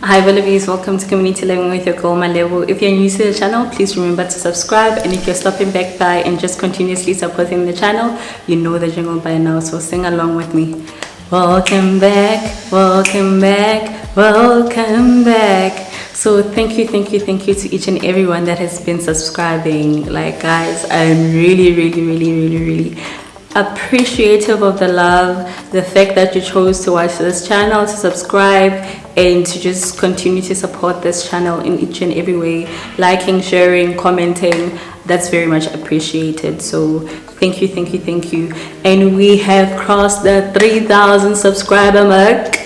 Hi Bellavies, welcome to Community Living with your girl Malevo. If you're new to the channel, please remember to subscribe, and if you're stopping back by and just continuously supporting the channel, you know the jingle by now, so sing along with me. Welcome back, welcome back, welcome back. So thank you to each and everyone that has been subscribing. Like guys, I'm really appreciative of the love, the fact that you chose to watch this channel, to subscribe, and to just continue to support this channel in each and every way, liking, sharing, commenting. That's very much appreciated. So thank you. And we have crossed the 3,000 subscriber mark.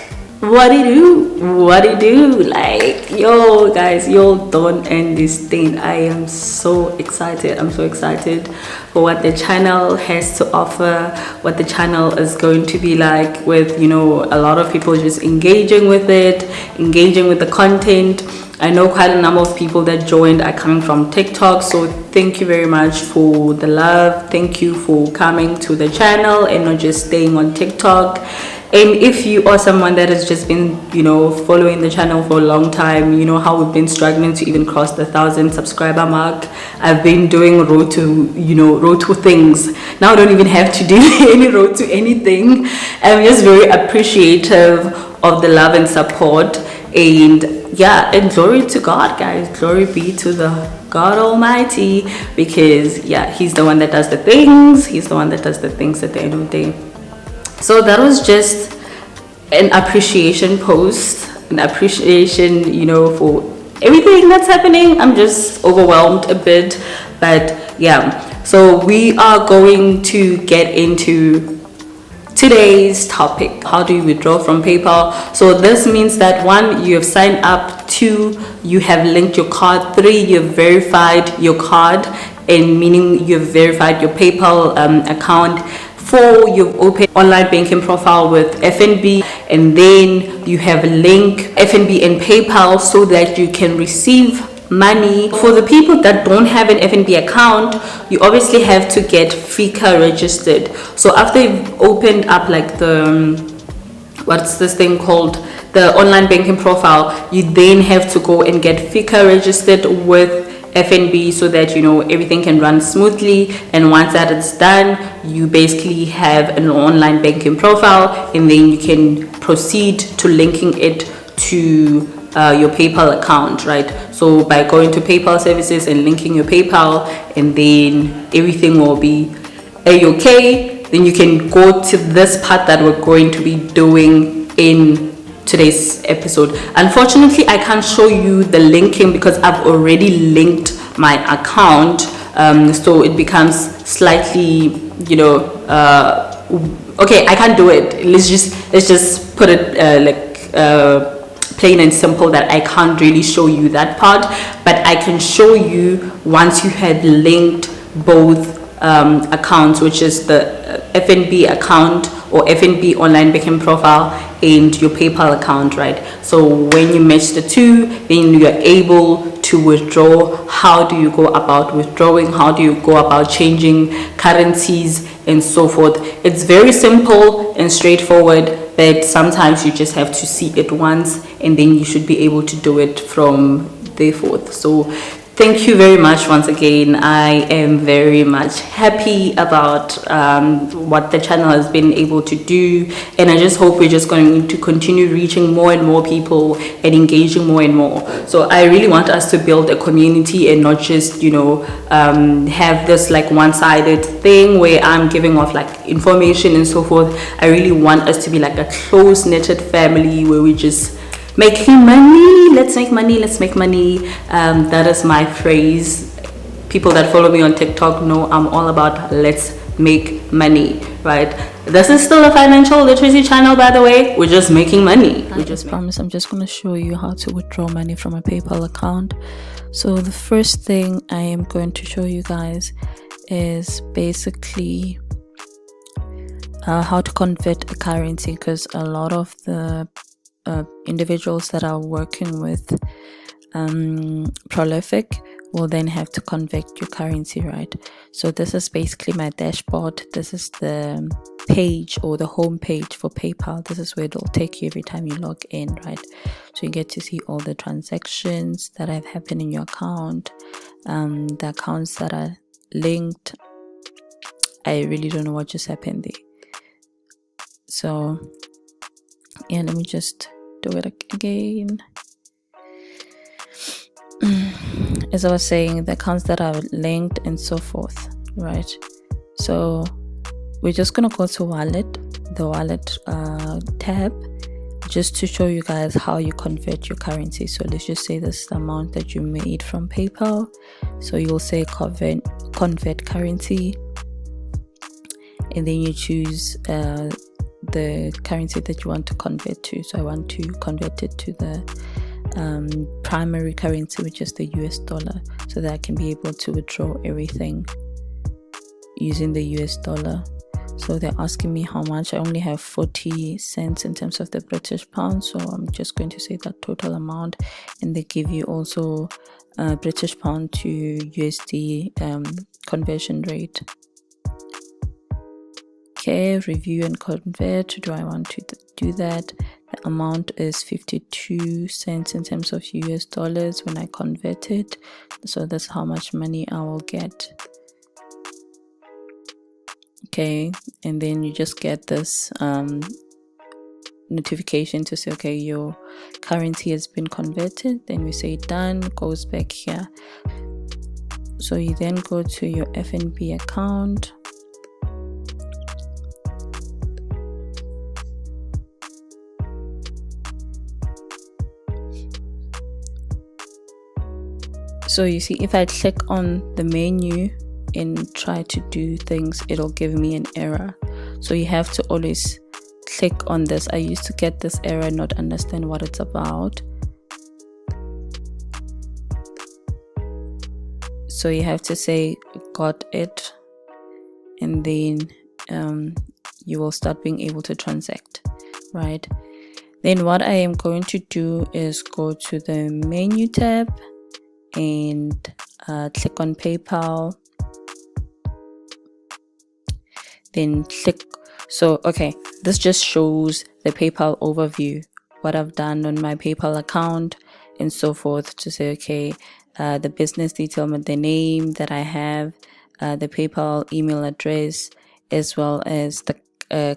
What it do? Like, yo guys, you don't understand. I am so excited. I'm so excited for what the channel has to offer, what the channel is going to be like, with, you know, a lot of people just engaging with it, engaging with the content. I know quite a number of people that joined are coming from TikTok, so thank you very much for the love. Thank you for coming to the channel and not just staying on TikTok. And if you are someone that has just been, you know, following the channel for a long time, you know how we've been struggling to even cross the 1,000 subscriber mark. I've been doing road to things. Now I don't even have to do any road to anything. I'm just very appreciative of the love and support. And yeah, and glory to God, guys. Glory be to the God Almighty, because yeah, He's the one that does the things. He's the one that does the things at the end of the day. So that was just an appreciation post, an appreciation, you know, for everything that's happening. I'm just overwhelmed a bit, but yeah. So we are going to get into today's topic. How do you withdraw from PayPal? So this means that 1, you have signed up; 2, you have linked your card; 3, you've verified your card, and meaning you've verified your PayPal account; 4, you've opened online banking profile with FNB, and then you have linked FNB and PayPal so that you can receive money. For the people that don't have an FNB account, you obviously have to get FICA registered. So after you've opened up like the what's this thing called, the online banking profile, you then have to go and get FICA registered with FNB so that, you know, everything can run smoothly. And once that is done, you basically have an online banking profile, and then you can proceed to linking it to your PayPal account, right? So by going to PayPal services and linking your PayPal, and then everything will be a-okay. Then you can go to this part that we're going to be doing in today's episode. Unfortunately, I can't show you the linking because I've already linked my account, so it becomes slightly, you know, okay, I can't do it. Let's just put it plain and simple, that I can't really show you that part, but I can show you once you had linked both accounts, which is the FNB account or FNB online banking profile and your PayPal account, right? So when you match the two, then you're able to withdraw. How do you go about withdrawing? How do you go about changing currencies and so forth? It's very simple and straightforward, but sometimes you just have to see it once, and then you should be able to do it from there forth. So thank you very much once again. I am very much happy about what the channel has been able to do, and I just hope we're just going to continue reaching more and more people and engaging more and more. So I really want us to build a community and not just, you know, have this like one-sided thing where I'm giving off like information and so forth. I really want us to be like a close-knitted family where we just making money. Let's make money. That is my phrase. People that follow me on TikTok know I'm all about let's make money, right? This is still a financial literacy channel, by the way. We're just making money. I just promise I'm just going to show you how to withdraw money from a PayPal account. So the first thing I am going to show you guys is basically how to convert a currency, because a lot of the individuals that are working with Prolific, will then have to convert your currency, right? So this is basically my dashboard. This is the page or the home page for PayPal. This is where it'll take you every time you log in, right? So you get to see all the transactions that have happened in your account, the accounts that are linked. I really don't know what just happened there. So yeah, let me just do it again. As I was saying, the accounts that are linked and so forth, right? So we're just gonna go to the wallet tab, just to show you guys how you convert your currency. So let's just say this is the amount that you made from PayPal. So you'll say convert currency, and then you choose the currency that you want to convert to. So I want to convert it to the primary currency, which is the US dollar, so that I can be able to withdraw everything using the US dollar. So they're asking me how much. I only have 40 cents in terms of the British pound, so I'm just going to say that total amount, and they give you also British pound to USD conversion rate. Okay, review and convert. Do I want to do that? The amount is 52 cents in terms of US dollars when I convert it. So that's how much money I will get. Okay, and then you just get this notification to say, okay, your currency has been converted. Then we say done, goes back here. So you then go to your FNB account. So you see, if I click on the menu and try to do things, it'll give me an error. So you have to always click on this. I used to get this error and not understand what it's about. So you have to say got it, and then you will start being able to transact, right? Then what I am going to do is go to the menu tab and click on PayPal. Then click. So okay, this just shows the PayPal overview, what I've done on my PayPal account and so forth, to say okay, the business detail, the name that I have, the PayPal email address, as well as the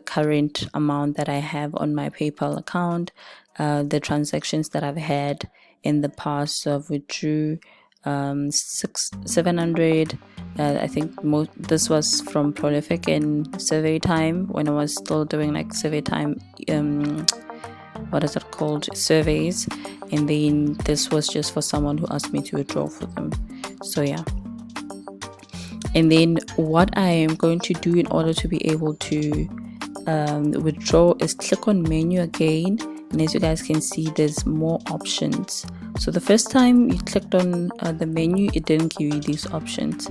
current amount that I have on my PayPal account, the transactions that I've had in the past. So I've withdrew 700. I think this was from Prolific and Survey Time, when I was still doing like Survey Time, what is it called, surveys. And then this was just for someone who asked me to withdraw for them. So yeah. And then what I am going to do in order to be able to withdraw is click on menu again, and as you guys can see, there's more options. So the first time you clicked on the menu, it didn't give you these options.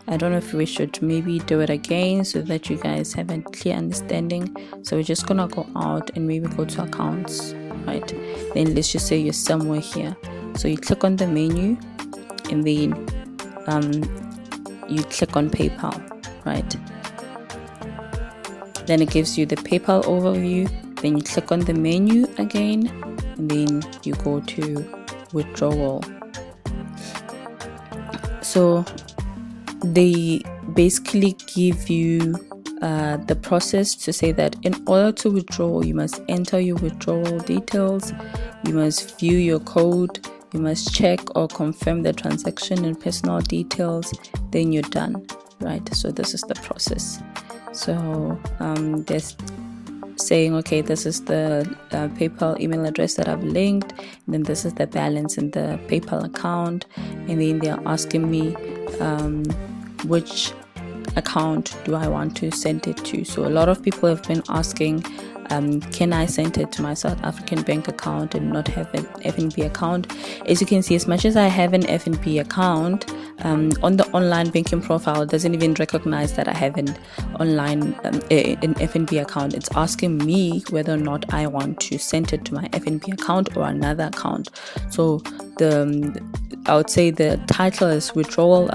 I don't know if we should maybe do it again so that you guys have a clear understanding. So we're just gonna go out and maybe go to accounts, right? Then let's just say you're somewhere here. So you click on the menu, and then you click on PayPal, right? Then it gives you the PayPal overview. Then you click on the menu again, and then you go to withdrawal. So they basically give you the process to say that in order to withdraw, you must enter your withdrawal details, you must view your code, you must check or confirm the transaction and personal details, then you're done, right? So this is the process. So there's saying, okay, this is the PayPal email address that I've linked, and then this is the balance in the PayPal account, and then they're asking me which account do I want to send it to. So a lot of people have been asking, can I send it to my South African bank account and not have an FNB account? As you can see, as much as I have an FNB account, on the online banking profile, it doesn't even recognize that I have an online an FNB account. It's asking me whether or not I want to send it to my FNB account or another account. So I would say the title is withdrawal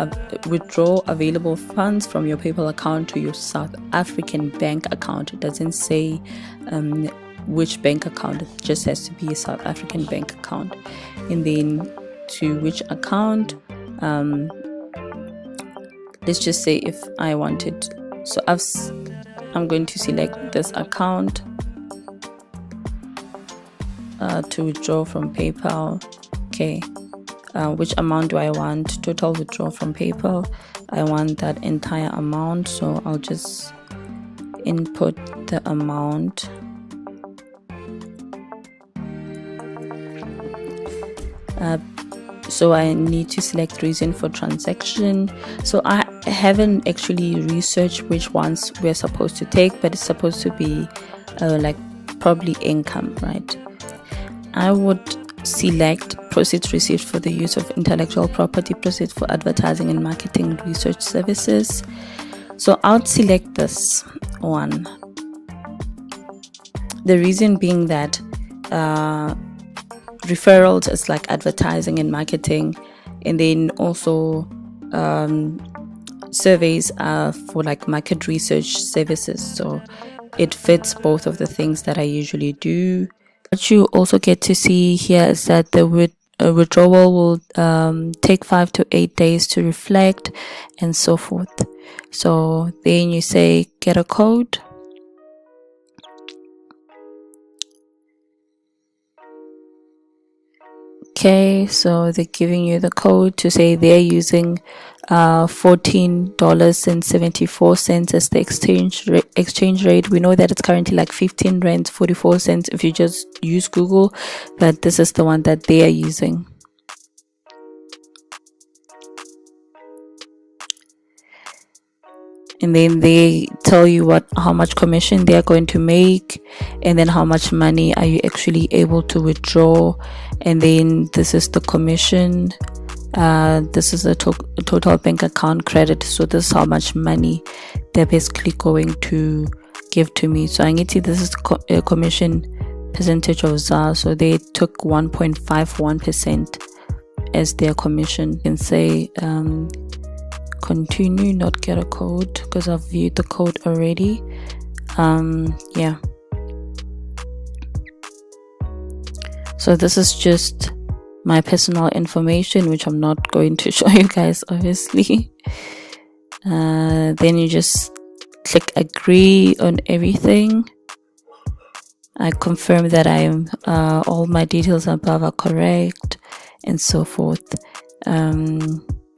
withdraw available funds from your PayPal account to your South African bank account. It doesn't say which bank account, it just has to be a South African bank account. And then to which account, let's just say if I wanted, so I'm going to select this account to withdraw from PayPal. Okay, which amount do I want? Total withdrawal from PayPal. I want that entire amount, so I'll just input the amount. So I need to select reason for transaction. So I haven't actually researched which ones we're supposed to take, but it's supposed to be like probably income, right? I would select proceeds received for the use of intellectual property, proceeds for advertising and marketing research services. So I'll select this one. The reason being that referrals is like advertising and marketing, and then also surveys are for like market research services, so it fits both of the things that I usually do. What you also get to see here is that the withdrawal will take 5 to 8 days to reflect and so forth. So then you say get a code. Okay, so they're giving you the code to say they're using $14.74 as the exchange rate. We know that it's currently like 15 rand 44 cents if you just use Google, but this is the one that they are using. And then they tell you how much commission they are going to make, and then how much money are you actually able to withdraw. And then this is the commission. This is a total bank account credit, so this is how much money they're basically going to give to me. So I can see this is the commission percentage of ZAR, so they took 1.51% as their commission. You can say continue, not get a code, because I've viewed the code already. Yeah, so this is just my personal information, which I'm not going to show you guys, obviously. Then you just click agree on everything. I confirm that I am all my details above are correct and so forth.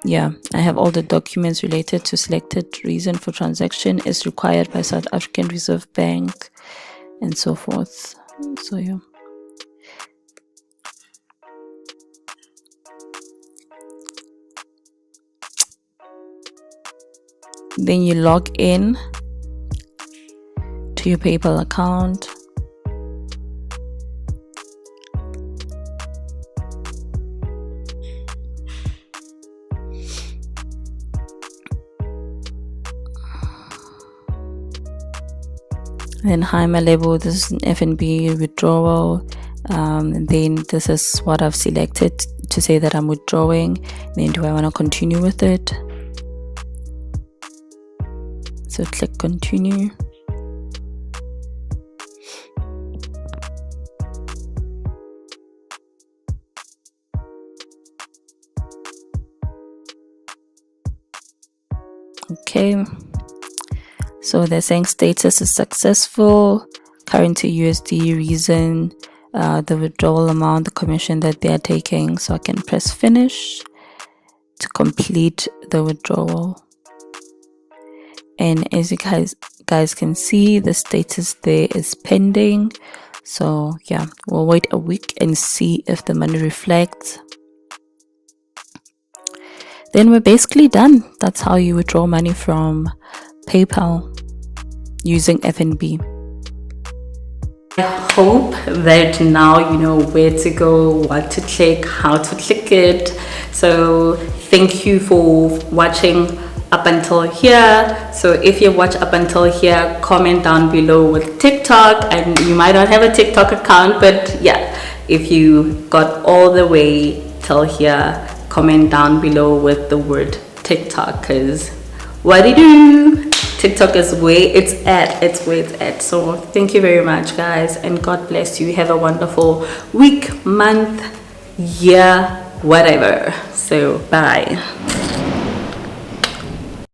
Yeah, I have all the documents related to selected reason for transaction is required by South African Reserve Bank and so forth. So yeah. Then you log in to your PayPal account. Then hi my label, this is an FNB withdrawal. And then this is what I've selected to say that I'm withdrawing. Then do I want to continue with it? So click continue. Okay, so they're saying status is successful, currency USD, reason, the withdrawal amount, the commission that they are taking. So I can press finish to complete the withdrawal. And as you guys can see, the status there is pending. So yeah, we'll wait a week and see if the money reflects. Then we're basically done. That's how you withdraw money from PayPal using FNB. I hope that now you know where to go, what to click, how to click it. So thank you for watching up until here. So if you watch up until here, comment down below with TikTok, and you might not have a TikTok account, but yeah, if you got all the way till here, comment down below with the word TikTok, because what do you do? TikTok is where it's at. So thank you very much, guys, and God bless you. Have a wonderful week, month, year, whatever. So bye.